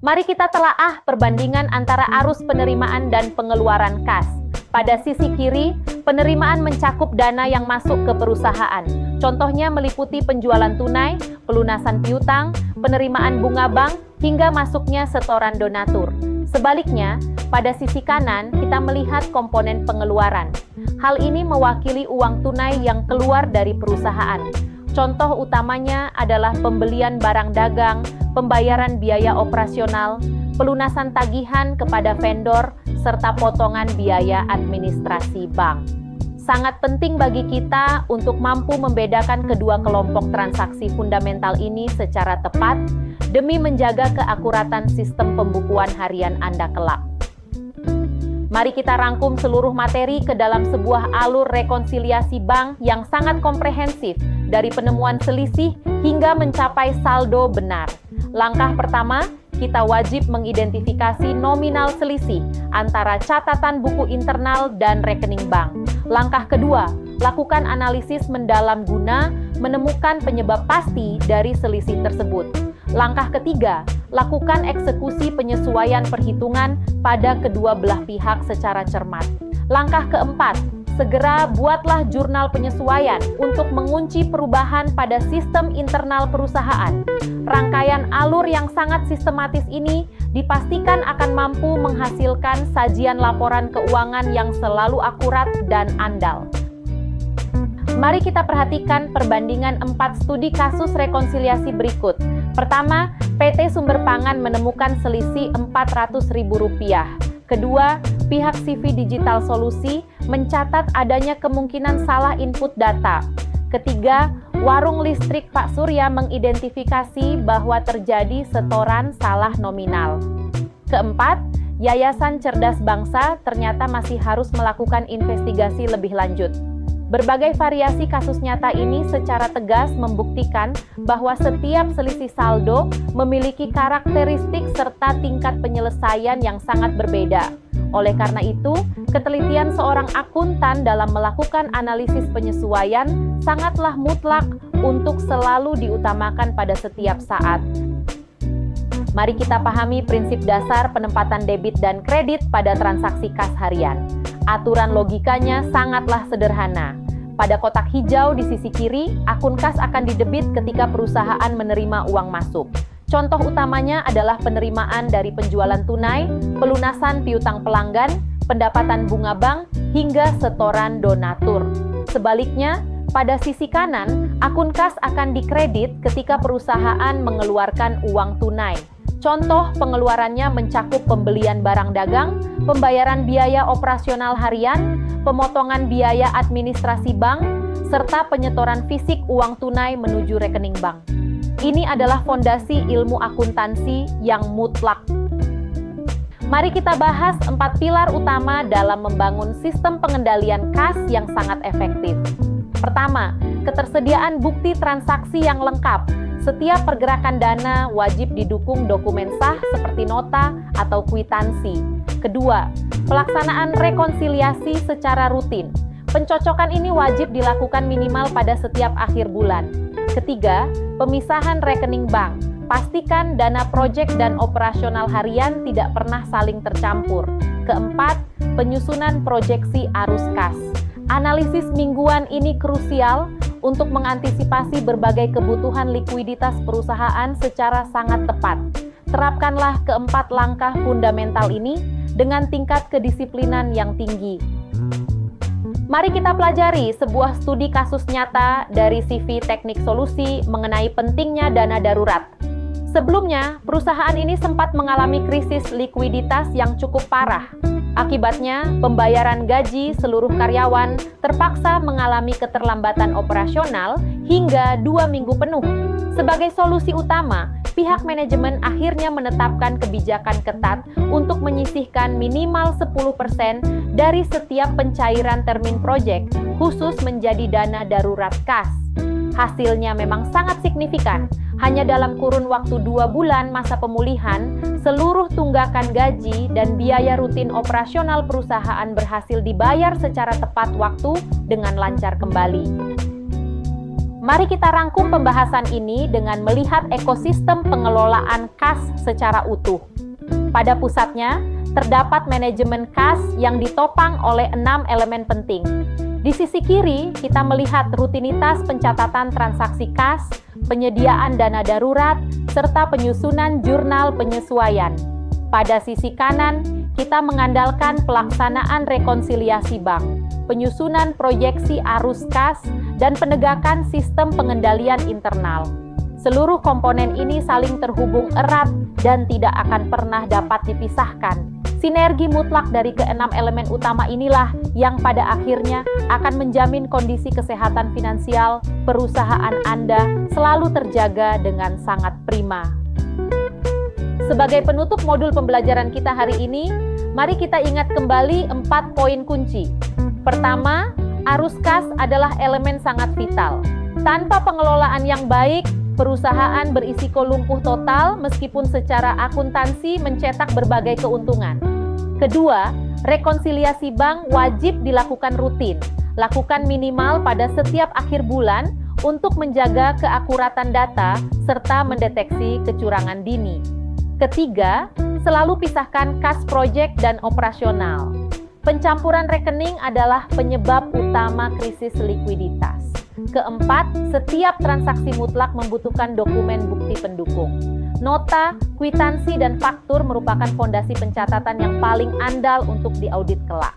Mari kita telaah perbandingan antara arus penerimaan dan pengeluaran kas. Pada sisi kiri, penerimaan mencakup dana yang masuk ke perusahaan. Contohnya meliputi penjualan tunai, pelunasan piutang, penerimaan bunga bank, hingga masuknya setoran donatur. Sebaliknya, pada sisi kanan kita melihat komponen pengeluaran. Hal ini mewakili uang tunai yang keluar dari perusahaan. Contoh utamanya adalah pembelian barang dagang, pembayaran biaya operasional, pelunasan tagihan kepada vendor, serta potongan biaya administrasi bank. Sangat penting bagi kita untuk mampu membedakan kedua kelompok transaksi fundamental ini secara tepat demi menjaga keakuratan sistem pembukuan harian Anda kelak. Mari kita rangkum seluruh materi ke dalam sebuah alur rekonsiliasi bank yang sangat komprehensif dari penemuan selisih hingga mencapai saldo benar. Langkah pertama, kita wajib mengidentifikasi nominal selisih antara catatan buku internal dan rekening bank. Langkah kedua, lakukan analisis mendalam guna menemukan penyebab pasti dari selisih tersebut. Langkah ketiga, lakukan eksekusi penyesuaian perhitungan pada kedua belah pihak secara cermat. Langkah keempat, segera buatlah jurnal penyesuaian untuk mengunci perubahan pada sistem internal perusahaan. Rangkaian alur yang sangat sistematis ini dipastikan akan mampu menghasilkan sajian laporan keuangan yang selalu akurat dan andal. Mari kita perhatikan perbandingan 4 studi kasus rekonsiliasi berikut. Pertama, PT Sumber Pangan menemukan selisih Rp400.000. Kedua, pihak CV Digital Solusi mencatat adanya kemungkinan salah input data. Ketiga, warung listrik Pak Surya mengidentifikasi bahwa terjadi setoran salah nominal. Keempat, Yayasan Cerdas Bangsa ternyata masih harus melakukan investigasi lebih lanjut. Berbagai variasi kasus nyata ini secara tegas membuktikan bahwa setiap selisih saldo memiliki karakteristik serta tingkat penyelesaian yang sangat berbeda. Oleh karena itu, ketelitian seorang akuntan dalam melakukan analisis penyesuaian sangatlah mutlak untuk selalu diutamakan pada setiap saat. Mari kita pahami prinsip dasar penempatan debit dan kredit pada transaksi kas harian. Aturan logikanya sangatlah sederhana. Pada kotak hijau di sisi kiri, akun kas akan didebit ketika perusahaan menerima uang masuk. Contoh utamanya adalah penerimaan dari penjualan tunai, pelunasan piutang pelanggan, pendapatan bunga bank, hingga setoran donatur. Sebaliknya, pada sisi kanan, akun kas akan dikredit ketika perusahaan mengeluarkan uang tunai. Contoh pengeluarannya mencakup pembelian barang dagang, pembayaran biaya operasional harian, pemotongan biaya administrasi bank, serta penyetoran fisik uang tunai menuju rekening bank. Ini adalah fondasi ilmu akuntansi yang mutlak. Mari kita bahas 4 pilar utama dalam membangun sistem pengendalian kas yang sangat efektif. Pertama, ketersediaan bukti transaksi yang lengkap. Setiap pergerakan dana wajib didukung dokumen sah seperti nota atau kwitansi. Kedua, pelaksanaan rekonsiliasi secara rutin. Pencocokan ini wajib dilakukan minimal pada setiap akhir bulan. Ketiga, pemisahan rekening bank. Pastikan dana proyek dan operasional harian tidak pernah saling tercampur. Keempat, penyusunan proyeksi arus kas. Analisis mingguan ini krusial untuk mengantisipasi berbagai kebutuhan likuiditas perusahaan secara sangat tepat. Terapkanlah keempat langkah fundamental ini dengan tingkat kedisiplinan yang tinggi. Mari kita pelajari sebuah studi kasus nyata dari CV Teknik Solusi mengenai pentingnya dana darurat. Sebelumnya, perusahaan ini sempat mengalami krisis likuiditas yang cukup parah. Akibatnya, pembayaran gaji seluruh karyawan terpaksa mengalami keterlambatan operasional hingga 2 minggu penuh. Sebagai solusi utama, pihak manajemen akhirnya menetapkan kebijakan ketat untuk menyisihkan minimal 10% dari setiap pencairan termin proyek, khusus menjadi dana darurat kas. Hasilnya memang sangat signifikan. Hanya dalam kurun waktu 2 bulan masa pemulihan, seluruh tunggakan gaji dan biaya rutin operasional perusahaan berhasil dibayar secara tepat waktu dengan lancar kembali. Mari kita rangkum pembahasan ini dengan melihat ekosistem pengelolaan kas secara utuh. Pada pusatnya, terdapat manajemen kas yang ditopang oleh 6 elemen penting. Di sisi kiri, kita melihat rutinitas pencatatan transaksi kas, penyediaan dana darurat, serta penyusunan jurnal penyesuaian. Pada sisi kanan, kita mengandalkan pelaksanaan rekonsiliasi bank, penyusunan proyeksi arus kas, dan penegakan sistem pengendalian internal. Seluruh komponen ini saling terhubung erat dan tidak akan pernah dapat dipisahkan. Sinergi mutlak dari keenam elemen utama inilah yang pada akhirnya akan menjamin kondisi kesehatan finansial perusahaan Anda selalu terjaga dengan sangat prima. Sebagai penutup modul pembelajaran kita hari ini, mari kita ingat kembali 4 poin kunci. Pertama, arus kas adalah elemen sangat vital. Tanpa pengelolaan yang baik, perusahaan berisiko lumpuh total meskipun secara akuntansi mencetak berbagai keuntungan. Kedua, rekonsiliasi bank wajib dilakukan rutin. Lakukan minimal pada setiap akhir bulan untuk menjaga keakuratan data serta mendeteksi kecurangan dini. Ketiga, selalu pisahkan kas proyek dan operasional. Pencampuran rekening adalah penyebab utama krisis likuiditas. Keempat, setiap transaksi mutlak membutuhkan dokumen bukti pendukung. Nota, kwitansi, dan faktur merupakan fondasi pencatatan yang paling andal untuk diaudit kelak.